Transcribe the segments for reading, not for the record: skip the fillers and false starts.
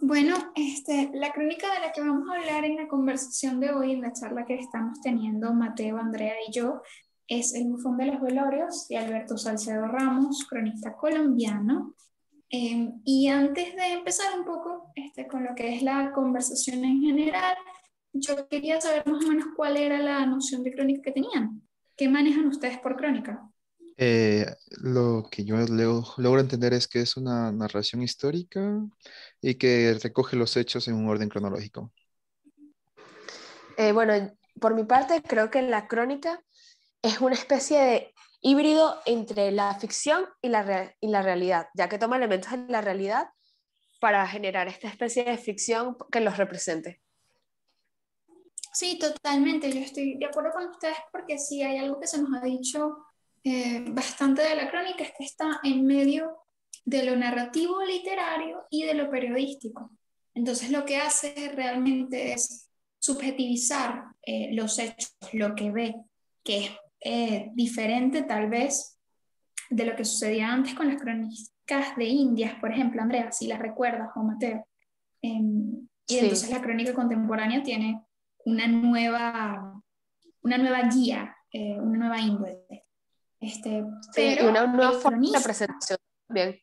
Bueno, la crónica de la que vamos a hablar en la conversación de hoy, en la charla que estamos teniendo Mateo, Andrea y yo, es El bufón de los velorios de Alberto Salcedo Ramos, cronista colombiano. Y antes de empezar un poco con lo que es la conversación en general, yo quería saber más o menos cuál era la noción de crónica que tenían. ¿Qué manejan ustedes por crónica? Lo que yo logro entender es que es una narración histórica y que recoge los hechos en un orden cronológico. Bueno, por mi parte, creo que la crónica es una especie de híbrido entre la ficción y y la realidad, ya que toma elementos de la realidad para generar esta especie de ficción que los represente. Sí, totalmente. Yo estoy de acuerdo con ustedes porque sí hay algo que se nos ha dicho bastante de la crónica, es que está en medio de lo narrativo literario y de lo periodístico. Entonces lo que hace realmente es subjetivizar los hechos, lo que ve, que es diferente tal vez de lo que sucedía antes con las crónicas de Indias, por ejemplo, Andrea, si las recuerdas, o Mateo. Y entonces Sí, la crónica contemporánea tiene una nueva guía, una nueva índole. sí, y Pero una nueva el forma de cronista, representación también.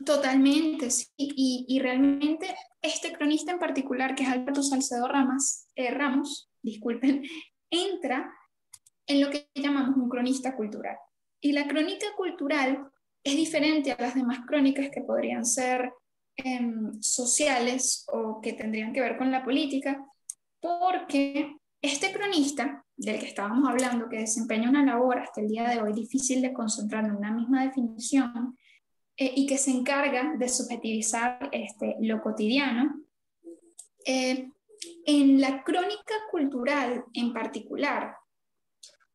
totalmente, sí, y realmente este cronista en particular, que es Alberto Salcedo Ramos, disculpen, entra en lo que llamamos un cronista cultural. Y la crónica cultural es diferente a las demás crónicas que podrían ser sociales o que tendrían que ver con la política, porque este cronista del que estábamos hablando, que desempeña una labor hasta el día de hoy difícil de concentrar en una misma definición, y que se encarga de subjetivizar lo cotidiano, eh, en la crónica cultural en particular,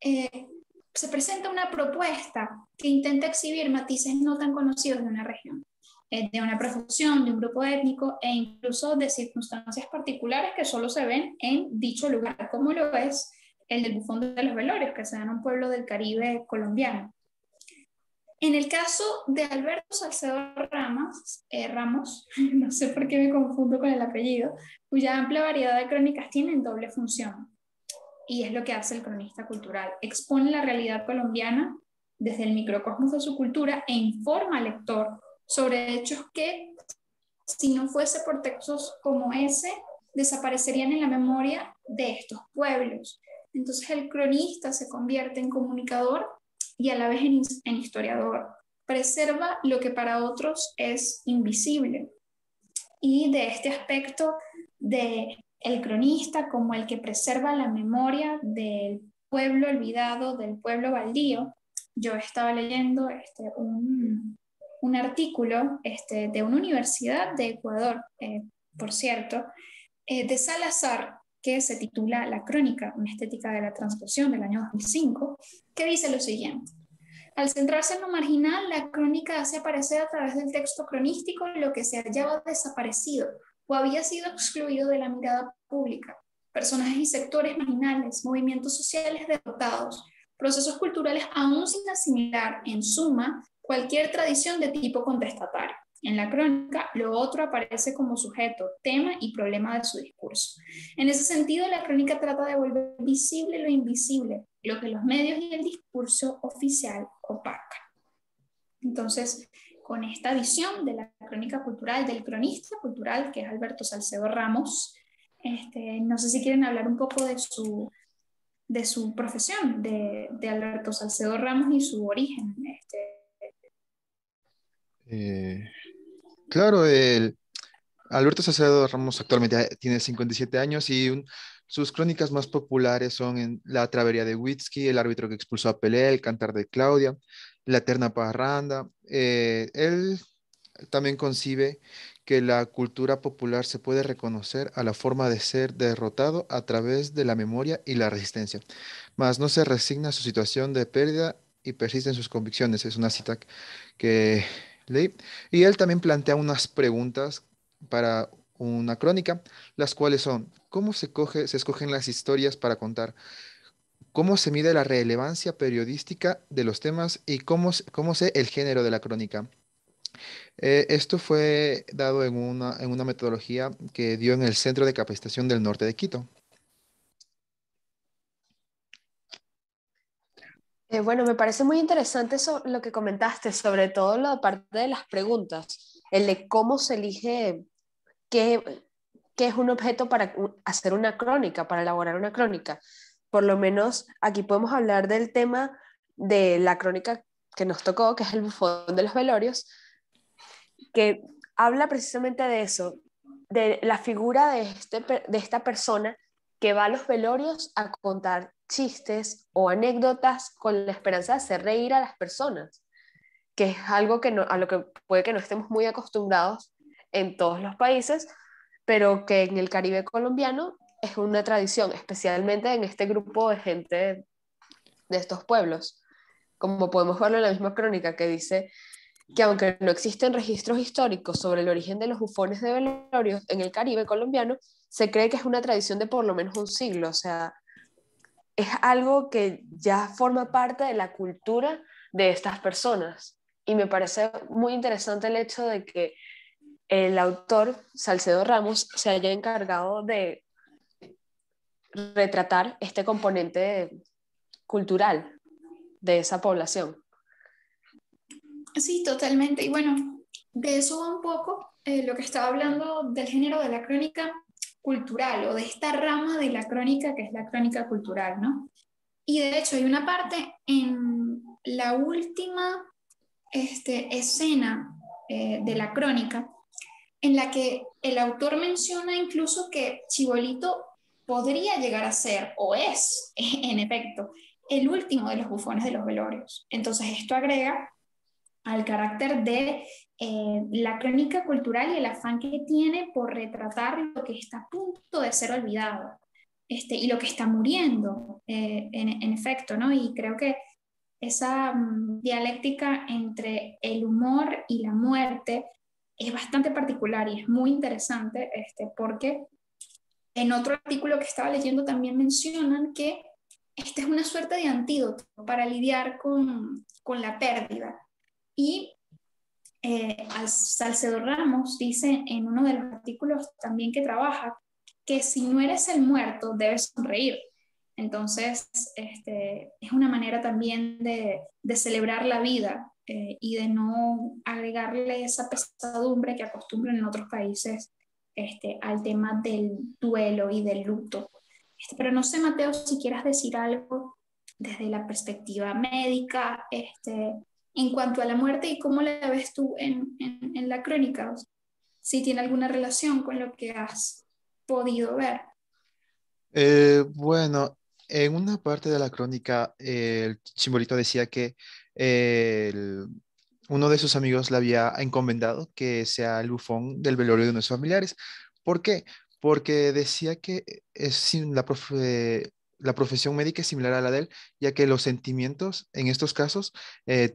eh, se presenta una propuesta que intenta exhibir matices no tan conocidos de una región, de una profesión, de un grupo étnico e incluso de circunstancias particulares que solo se ven en dicho lugar, como lo es el del bufón de los velorios, que se da en un pueblo del Caribe colombiano. En el caso de Alberto Salcedo Ramos, no sé por qué me confundo con el apellido, cuya amplia variedad de crónicas tienen doble función. Y es lo que hace el cronista cultural. Expone la realidad colombiana desde el microcosmos de su cultura e informa al lector sobre hechos que, si no fuese por textos como ese, desaparecerían en la memoria de estos pueblos. Entonces el cronista se convierte en comunicador y a la vez en historiador. Preserva lo que para otros es invisible. Y de este aspecto de el cronista como el que preserva la memoria del pueblo olvidado, del pueblo baldío, yo estaba leyendo un artículo de una universidad de Ecuador, por cierto, de Salazar, que se titula La Crónica, una estética de la transposición del año 2005, que dice lo siguiente. Al centrarse en lo marginal, la crónica hace aparecer a través del texto cronístico lo que se hallaba desaparecido o había sido excluido de la mirada pública. Personajes y sectores marginales, movimientos sociales derrotados, procesos culturales aún sin asimilar, en suma, cualquier tradición de tipo contestatario. En la crónica, lo otro aparece como sujeto, tema y problema de su discurso. En ese sentido, la crónica trata de volver visible lo invisible, lo que los medios y el discurso oficial opacan. Entonces, con esta visión de la crónica cultural, del cronista cultural, que es Alberto Salcedo Ramos, no sé si quieren hablar un poco de su profesión, de Alberto Salcedo Ramos y su origen. Eh, claro, Alberto Salcedo Ramos actualmente tiene 57 años y sus crónicas más populares son en La Travería de Witsky, El árbitro que expulsó a Pelé, El cantar de Claudia, La eterna parranda. Él también concibe que la cultura popular se puede reconocer a la forma de ser derrotado a través de la memoria y la resistencia, mas no se resigna a su situación de pérdida y persiste en sus convicciones. Es una cita que leí. Y él también plantea unas preguntas para una crónica, las cuales son, ¿cómo se escogen las historias para contar? ¿Cómo se mide la relevancia periodística de los temas y cómo sé el género de la crónica? Esto fue dado en una metodología que dio en el Centro de Capacitación del Norte de Quito. Bueno, me parece muy interesante eso, lo que comentaste, sobre todo la parte de las preguntas, el de cómo se elige qué, qué es un objeto para hacer una crónica, para elaborar una crónica. Por lo menos aquí podemos hablar del tema de la crónica que nos tocó, que es el bufón de los velorios, que habla precisamente de eso, de la figura de esta persona que va a los velorios a contar chistes o anécdotas con la esperanza de hacer reír a las personas, que es algo que a lo que puede que no estemos muy acostumbrados en todos los países, pero que en el Caribe colombiano es una tradición, especialmente en este grupo de gente de estos pueblos, como podemos verlo en la misma crónica que dice que aunque no existen registros históricos sobre el origen de los bufones de velorios en el Caribe colombiano, se cree que es una tradición de por lo menos un siglo, o sea, es algo que ya forma parte de la cultura de estas personas. Y me parece muy interesante el hecho de que el autor, Salcedo Ramos, se haya encargado de retratar este componente cultural de esa población. Sí, totalmente. Y bueno, de eso va un poco lo que estaba hablando del género de la crónica cultural o de esta rama de la crónica que es la crónica cultural, ¿no? Y de hecho hay una parte en la última escena de la crónica en la que el autor menciona incluso que Chibolito podría llegar a ser, o es, en efecto, el último de los bufones de los velorios. Entonces esto agrega al carácter de la crónica cultural y el afán que tiene por retratar lo que está a punto de ser olvidado y lo que está muriendo, en efecto, ¿no? Y creo que esa dialéctica entre el humor y la muerte es bastante particular y es muy interesante porque en otro artículo que estaba leyendo también mencionan que esta es una suerte de antídoto para lidiar con la pérdida. Y Salcedo Ramos dice en uno de los artículos también que trabaja que si no eres el muerto, debes sonreír. Entonces, es una manera también de celebrar la vida y de no agregarle esa pesadumbre que acostumbran en otros países al tema del duelo y del luto. Pero no sé, Mateo, si quieras decir algo desde la perspectiva médica, en cuanto a la muerte y cómo la ves tú en la crónica, o sea, si tiene alguna relación con lo que has podido ver. Bueno, en una parte de la crónica, el Chimbolito decía que uno de sus amigos le había encomendado que sea el bufón del velorio de uno de sus familiares. ¿Por qué? Porque decía que la profesión médica es similar a la de él, ya que los sentimientos en estos casos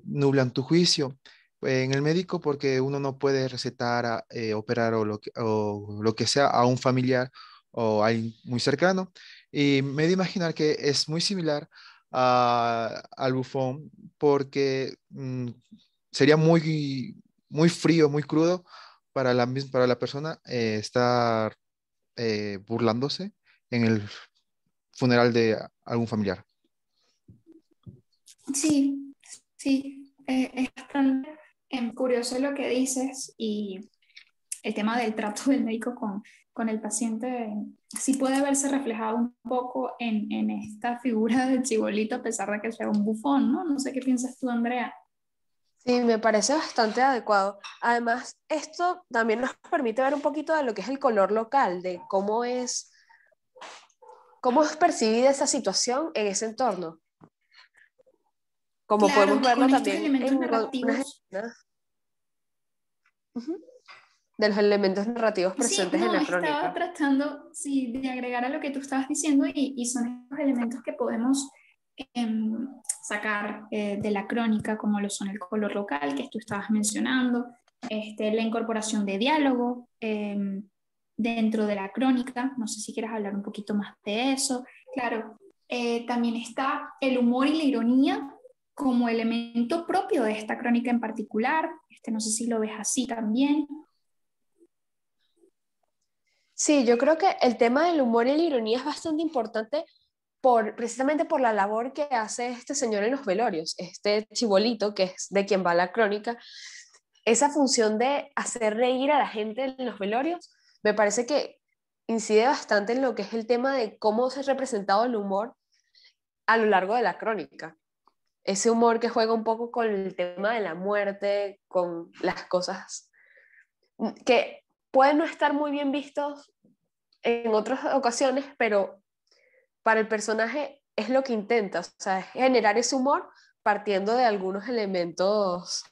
nublan tu juicio. En el médico, porque uno no puede recetar, operar o lo que sea a un familiar o alguien muy cercano. Y me de imaginar que es muy similar al bufón porque sería muy frío, muy crudo para para la persona estar burlándose en el funeral de algún familiar. Sí, sí, es bastante curioso lo que dices y el tema del trato del médico con el paciente sí puede verse reflejado un poco en esta figura del chibolito a pesar de que sea un bufón, ¿no? No sé qué piensas tú, Andrea. Sí, me parece bastante adecuado. Además, esto también nos permite ver un poquito de lo que es el color local, de cómo es percibida esa situación en ese entorno, como podemos Claro, verlo con estos también elementos en algunas narrativos. escenas, ujú, de los elementos narrativos Sí, presentes en no, la estaba crónica. tratando, sí, de agregar a lo que tú estabas diciendo y son estos elementos que podemos sacar de la crónica, como lo son el color local que tú estabas mencionando, la incorporación de diálogo dentro de la crónica. No sé si quieres hablar un poquito más de eso. Claro, también está el humor y la ironía como elemento propio de esta crónica en particular. No sé si lo ves así también. Sí, yo creo que el tema del humor y la ironía es bastante importante precisamente por la labor que hace este señor en los velorios, este chibolito que es de quien va la crónica. Esa función de hacer reír a la gente en los velorios me parece que incide bastante en lo que es el tema de cómo se ha representado el humor a lo largo de la crónica. Ese humor que juega un poco con el tema de la muerte, con las cosas que pueden no estar muy bien vistos en otras ocasiones, pero para el personaje es lo que intenta, o sea, es generar ese humor partiendo de algunos elementos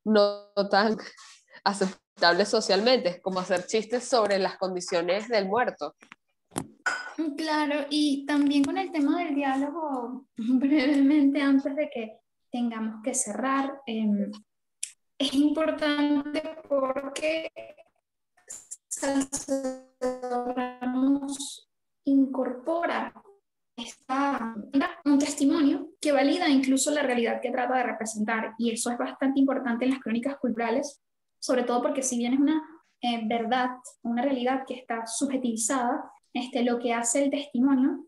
no tan aceptables socialmente, como hacer chistes sobre las condiciones del muerto. Claro, y también con el tema del diálogo, brevemente antes de que tengamos que cerrar, es importante porque Salcedo Ramos incorpora un testimonio que valida incluso la realidad que trata de representar, y eso es bastante importante en las crónicas culturales, sobre todo porque si bien es una verdad, una realidad que está subjetivizada, lo que hace el testimonio,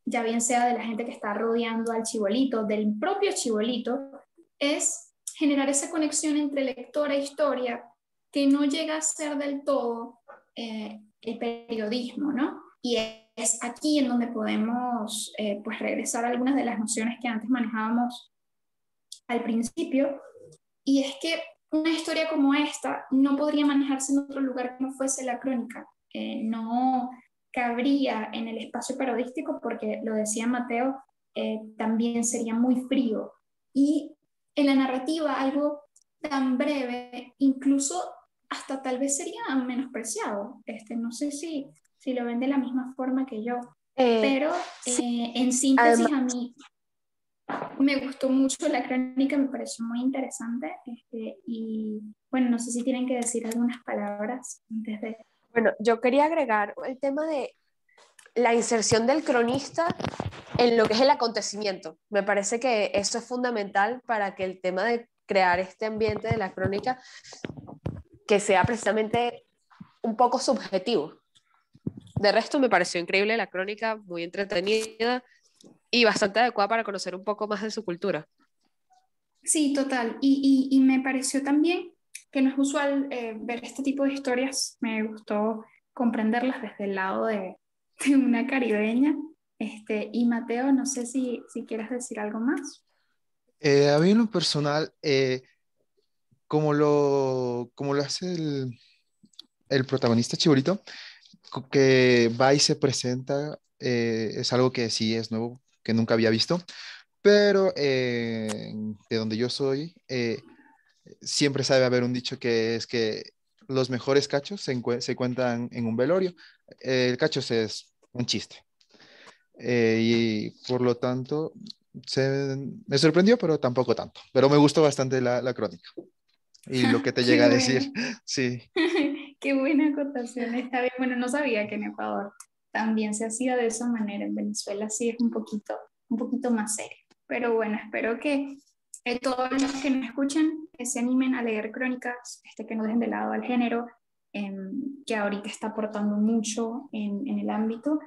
ya bien sea de la gente que está rodeando al chibolito, del propio chibolito, es generar esa conexión entre lector e historia que no llega a ser del todo el periodismo, ¿no? Y es aquí en donde podemos pues regresar a algunas de las nociones que antes manejábamos al principio, y es que una historia como esta no podría manejarse en otro lugar que no fuese la crónica. No cabría en el espacio periodístico porque, lo decía Mateo, también sería muy frío. Y en la narrativa, algo tan breve, incluso hasta tal vez sería menospreciado. No sé si lo ven de la misma forma que yo, pero Sí, en síntesis además, a mí me gustó mucho la crónica, me pareció muy interesante, y bueno, no sé si tienen que decir algunas palabras antes de... bueno, yo quería agregar el tema de la inserción del cronista en lo que es el acontecimiento. Me parece que eso es fundamental para que el tema de crear este ambiente de la crónica que sea precisamente un poco subjetivo. De resto, me pareció increíble la crónica, muy entretenida y bastante adecuada para conocer un poco más de su cultura. Sí, total. Y me pareció también que no es usual ver este tipo de historias. Me gustó comprenderlas desde el lado de una caribeña. Y Mateo, no sé si quieres decir algo más. A mí en lo personal, como lo hace el protagonista Chibolito, que va y se presenta, es algo que sí es nuevo, que nunca había visto, pero de donde yo soy, siempre sabe haber un dicho que es que los mejores cachos se cuentan en un velorio. El cachos es un chiste. Y por lo tanto, me sorprendió, pero tampoco tanto. Pero me gustó bastante la crónica y lo que te Qué llega a decir. bueno. Sí. Qué buena acotación. Está bien. Bueno, no sabía que en Ecuador también se hacía de esa manera. En Venezuela sí es un poquito más serio. Pero bueno, espero que todos los que nos escuchen se animen a leer crónicas, que no dejen de lado al género, que ahorita está aportando mucho en el ámbito.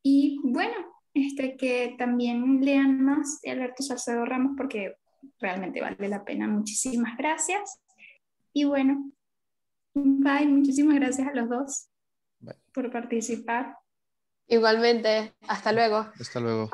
Y bueno, que también lean más de Alberto Salcedo Ramos porque realmente vale la pena. Muchísimas gracias. Y bueno, bye, muchísimas gracias a los dos Bueno, por participar. Igualmente, hasta luego. hasta luego.